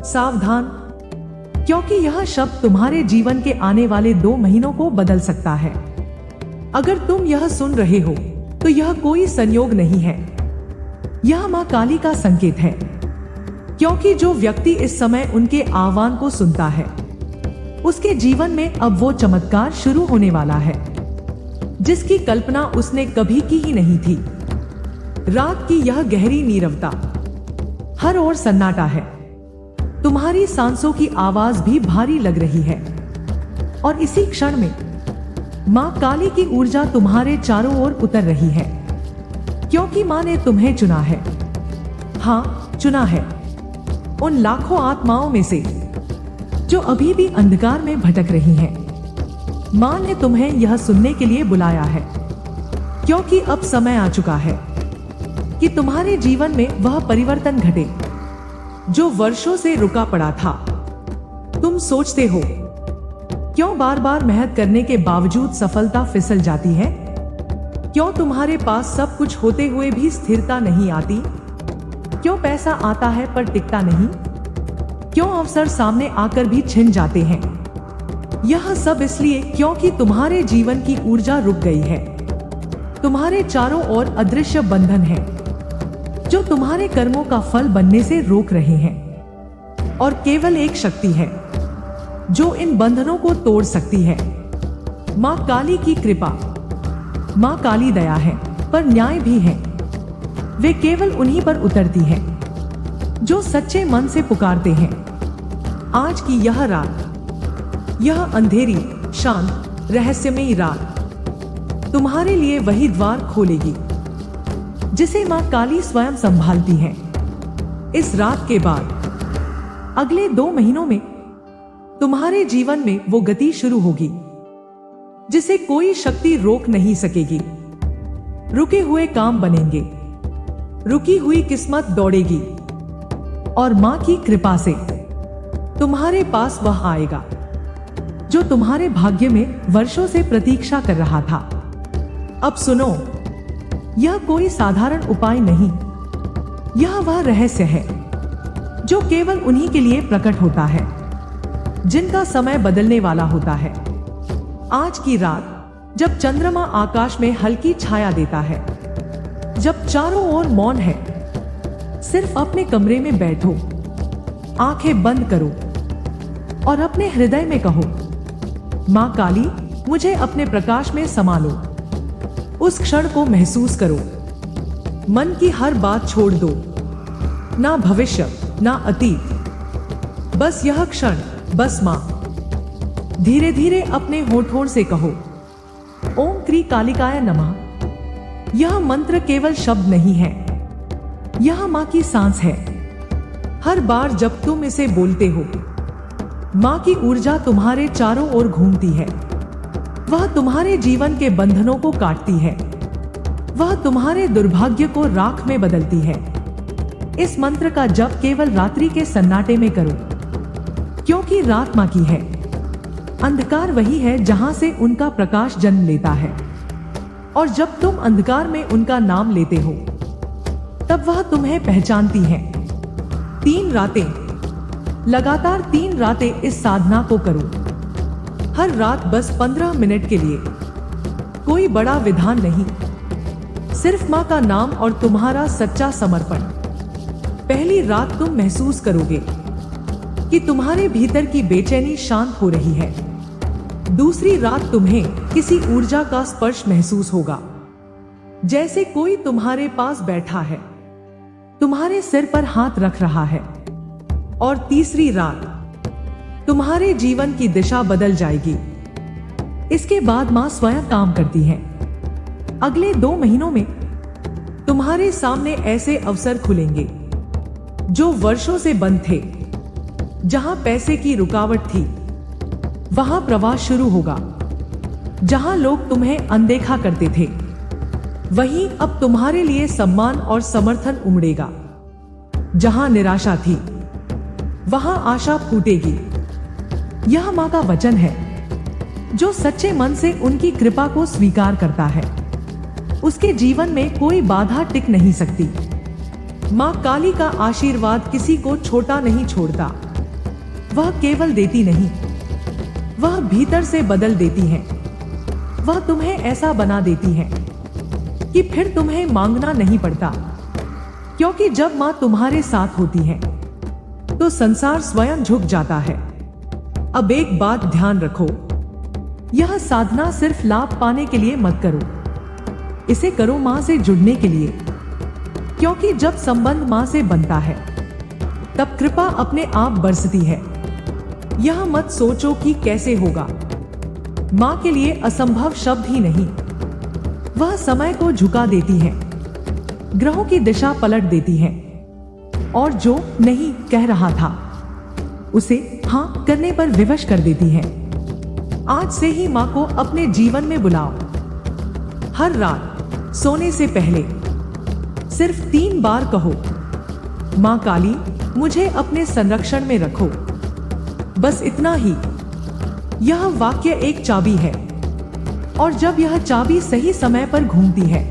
सावधान, क्योंकि यह शब्द तुम्हारे जीवन के आने वाले 2 महीनों को बदल सकता है। अगर तुम यह सुन रहे हो तो यह कोई संयोग नहीं है, यह मां काली का संकेत है। क्योंकि जो व्यक्ति इस समय उनके आह्वान को सुनता है, उसके जीवन में अब वो चमत्कार शुरू होने वाला है जिसकी कल्पना उसने कभी की ही नहीं थी। रात की यह गहरी नीरवता, हर ओर सन्नाटा है। तुम्हारी सांसों की आवाज भी भारी लग रही है और इसी क्षण में मां काली की ऊर्जा तुम्हारे चारों ओर उतर रही है, क्योंकि मां ने तुम्हें चुना है। हाँ, चुना है उन लाखों आत्माओं में से जो अभी भी अंधकार में भटक रही हैं। मां ने तुम्हें यह सुनने के लिए बुलाया है, क्योंकि अब समय आ चुका है कि तुम्हारे जीवन में वह परिवर्तन घटे जो वर्षों से रुका पड़ा था। तुम सोचते हो, क्यों बार बार मेहनत करने के बावजूद सफलता फिसल जाती है? क्यों तुम्हारे पास सब कुछ होते हुए भी स्थिरता नहीं आती? क्यों पैसा आता है पर टिकता नहीं? क्यों अवसर सामने आकर भी छिन जाते हैं? यह सब इसलिए क्योंकि तुम्हारे जीवन की ऊर्जा रुक गई है। तुम्हारे चारों ओर अदृश्य बंधन है जो तुम्हारे कर्मों का फल बनने से रोक रहे हैं, और केवल एक शक्ति है जो इन बंधनों को तोड़ सकती है। मां काली की कृपा। मां काली दया है पर न्याय भी है। वे केवल उन्हीं पर उतरती है जो सच्चे मन से पुकारते हैं। आज की यह रात, यह अंधेरी, शांत, रहस्यमयी रात तुम्हारे लिए वही द्वार खोलेगी जिसे मां काली स्वयं संभालती है। इस रात के बाद अगले 2 महीनों में तुम्हारे जीवन में वो गति शुरू होगी जिसे कोई शक्ति रोक नहीं सकेगी। रुके हुए काम बनेंगे, रुकी हुई किस्मत दौड़ेगी, और मां की कृपा से तुम्हारे पास वह आएगा जो तुम्हारे भाग्य में वर्षों से प्रतीक्षा कर रहा था। अब सुनो, यह कोई साधारण उपाय नहीं, यह वह रहस्य है जो केवल उन्हीं के लिए प्रकट होता है जिनका समय बदलने वाला होता है। आज की रात, जब चंद्रमा आकाश में हल्की छाया देता है, जब चारों ओर मौन है, सिर्फ अपने कमरे में बैठो, आंखें बंद करो और अपने हृदय में कहो, मां काली, मुझे अपने प्रकाश में समा लो। उस क्षण को महसूस करो। मन की हर बात छोड़ दो, ना भविष्य ना अतीत, बस यह क्षण, बस मां। धीरे धीरे अपने होठों से कहो, ओम क्री कालिकाय नमः। यह मंत्र केवल शब्द नहीं है, यह मां की सांस है। हर बार जब तुम इसे बोलते हो, मां की ऊर्जा तुम्हारे चारों ओर घूमती है। वह तुम्हारे जीवन के बंधनों को काटती है, वह तुम्हारे दुर्भाग्य को राख में बदलती है। इस मंत्र का जप केवल रात्रि के सन्नाटे में करो, क्योंकि रात मां की है। अंधकार वही है जहां से उनका प्रकाश जन्म लेता है, और जब तुम अंधकार में उनका नाम लेते हो, तब वह तुम्हें पहचानती है। 3 रातें, लगातार 3 रातें इस साधना को करो। हर रात बस 15 मिनट के लिए। कोई बड़ा विधान नहीं, सिर्फ मां का नाम और तुम्हारा सच्चा समर्पण। पहली रात तुम महसूस करोगे कि तुम्हारे भीतर की बेचैनी शांत हो रही है। दूसरी रात तुम्हें किसी ऊर्जा का स्पर्श महसूस होगा, जैसे कोई तुम्हारे पास बैठा है, तुम्हारे सिर पर हाथ रख रहा है। और तीसरी रात तुम्हारे जीवन की दिशा बदल जाएगी। इसके बाद मां स्वयं काम करती है। अगले 2 महीनों में तुम्हारे सामने ऐसे अवसर खुलेंगे जो वर्षों से बंद थे। जहां पैसे की रुकावट थी, वहां प्रवाह शुरू होगा। जहां लोग तुम्हें अनदेखा करते थे, वहीं अब तुम्हारे लिए सम्मान और समर्थन उमड़ेगा। जहां निराशा थी, वहां आशा फूटेगी। यह मां का वचन है, जो सच्चे मन से उनकी कृपा को स्वीकार करता है, उसके जीवन में कोई बाधा टिक नहीं सकती। मां काली का आशीर्वाद किसी को छोटा नहीं छोड़ता। वह केवल देती नहीं, वह भीतर से बदल देती है। वह तुम्हें ऐसा बना देती है कि फिर तुम्हें मांगना नहीं पड़ता, क्योंकि जब मां तुम्हारे साथ होती है तो संसार स्वयं झुक जाता है। अब एक बात ध्यान रखो, यह साधना सिर्फ लाभ पाने के लिए मत करो, इसे करो मां से जुड़ने के लिए, क्योंकि जब संबंध मां से बनता है तब कृपा अपने आप बरसती है। यह मत सोचो कि कैसे होगा, मां के लिए असंभव शब्द ही नहीं, वह समय को झुका देती है, ग्रहों की दिशा पलट देती है, और जो नहीं कह रहा था उसे हाँ करने पर विवश कर देती है। आज से ही मां को अपने जीवन में बुलाओ। हर रात सोने से पहले सिर्फ 3 बार कहो, मां काली मुझे अपने संरक्षण में रखो। बस इतना ही। यह वाक्य एक चाबी है, और जब यह चाबी सही समय पर घूमती है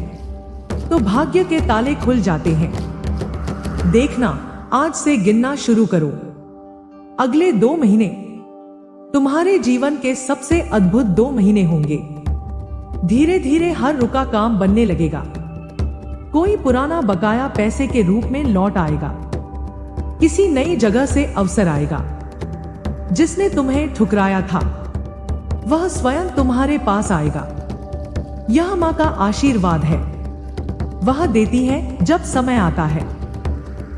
तो भाग्य के ताले खुल जाते हैं। देखना, आज से गिनना शुरू करो। अगले 2 महीने तुम्हारे जीवन के सबसे अद्भुत 2 महीने होंगे। धीरे धीरे हर रुका काम बनने लगेगा। कोई पुराना बकाया पैसे के रूप में लौट आएगा। किसी नई जगह से अवसर आएगा। जिसने तुम्हें ठुकराया था वह स्वयं तुम्हारे पास आएगा। यह मां का आशीर्वाद है। वह देती है जब समय आता है,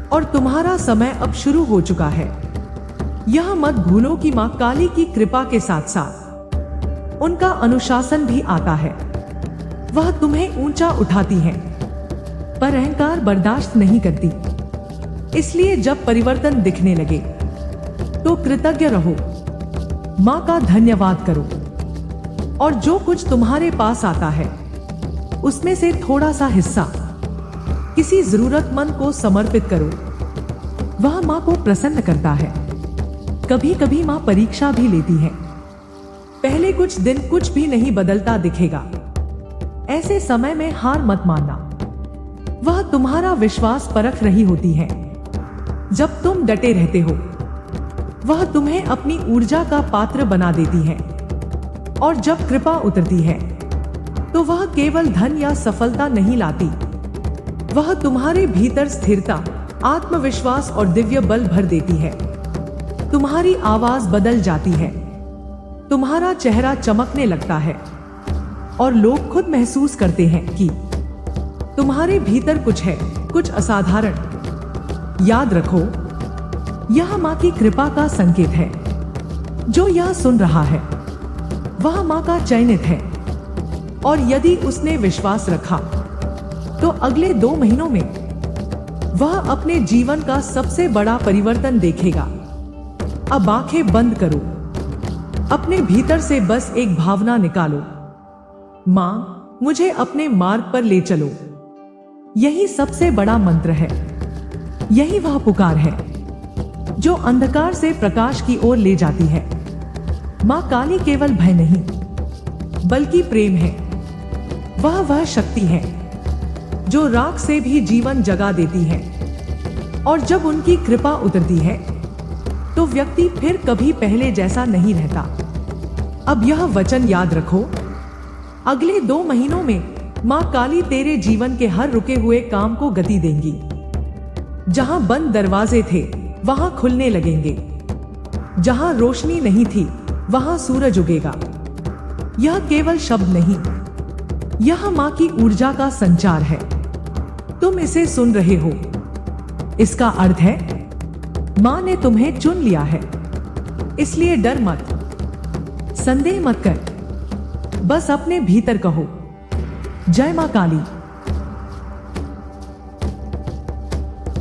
और तुम्हारा समय अब शुरू हो चुका है। यह मत भूलो कि मां काली की कृपा के साथ साथ उनका अनुशासन भी आता है। वह तुम्हें ऊंचा उठाती है, पर अहंकार बर्दाश्त नहीं करती। इसलिए जब परिवर्तन दिखने लगे तो कृतज्ञ रहो, मां का धन्यवाद करो, और जो कुछ तुम्हारे पास आता है उसमें से थोड़ा सा हिस्सा किसी जरूरतमंद को समर्पित करो। वह मां को प्रसन्न करता है। कभी कभी मां परीक्षा भी लेती है। पहले कुछ दिन कुछ भी नहीं बदलता दिखेगा। ऐसे समय में हार मत मानना। वह तुम्हारा विश्वास परख रही होती है। जब तुम डटे रहते हो वह तुम्हें अपनी ऊर्जा का पात्र बना देती है, और जब कृपा उतरती है तो वह केवल धन या सफलता नहीं लाती, वह तुम्हारे भीतर स्थिरता, आत्मविश्वास और दिव्य बल भर देती है। तुम्हारी आवाज बदल जाती है, तुम्हारा चेहरा चमकने लगता है, और लोग खुद महसूस करते हैं कि तुम्हारे भीतर कुछ है, कुछ असाधारण। याद रखो, यह मां की कृपा का संकेत है। जो यह सुन रहा है वह मां का चयनित है, और यदि उसने विश्वास रखा तो अगले 2 महीनों में वह अपने जीवन का सबसे बड़ा परिवर्तन देखेगा। अब आंखें बंद करो। अपने भीतर से बस एक भावना निकालो, मां मुझे अपने मार्ग पर ले चलो। यही सबसे बड़ा मंत्र है। यही वह पुकार है जो अंधकार से प्रकाश की ओर ले जाती है। मां काली केवल भय नहीं बल्कि प्रेम है। वह शक्ति है जो राख से भी जीवन जगा देती है, और जब उनकी कृपा उतरती है तो व्यक्ति फिर कभी पहले जैसा नहीं रहता। अब यह वचन याद रखो, अगले 2 महीनों में मां काली तेरे जीवन के हर रुके हुए काम को गति देंगी। जहां बंद दरवाजे थे वहां खुलने लगेंगे। जहां रोशनी नहीं थी वहां सूरज उगेगा। यह केवल शब्द नहीं, यह मां की ऊर्जा का संचार है। तुम इसे सुन रहे हो, इसका अर्थ है मां ने तुम्हें चुन लिया है। इसलिए डर मत, संदेह मत कर, बस अपने भीतर कहो, जय मां काली।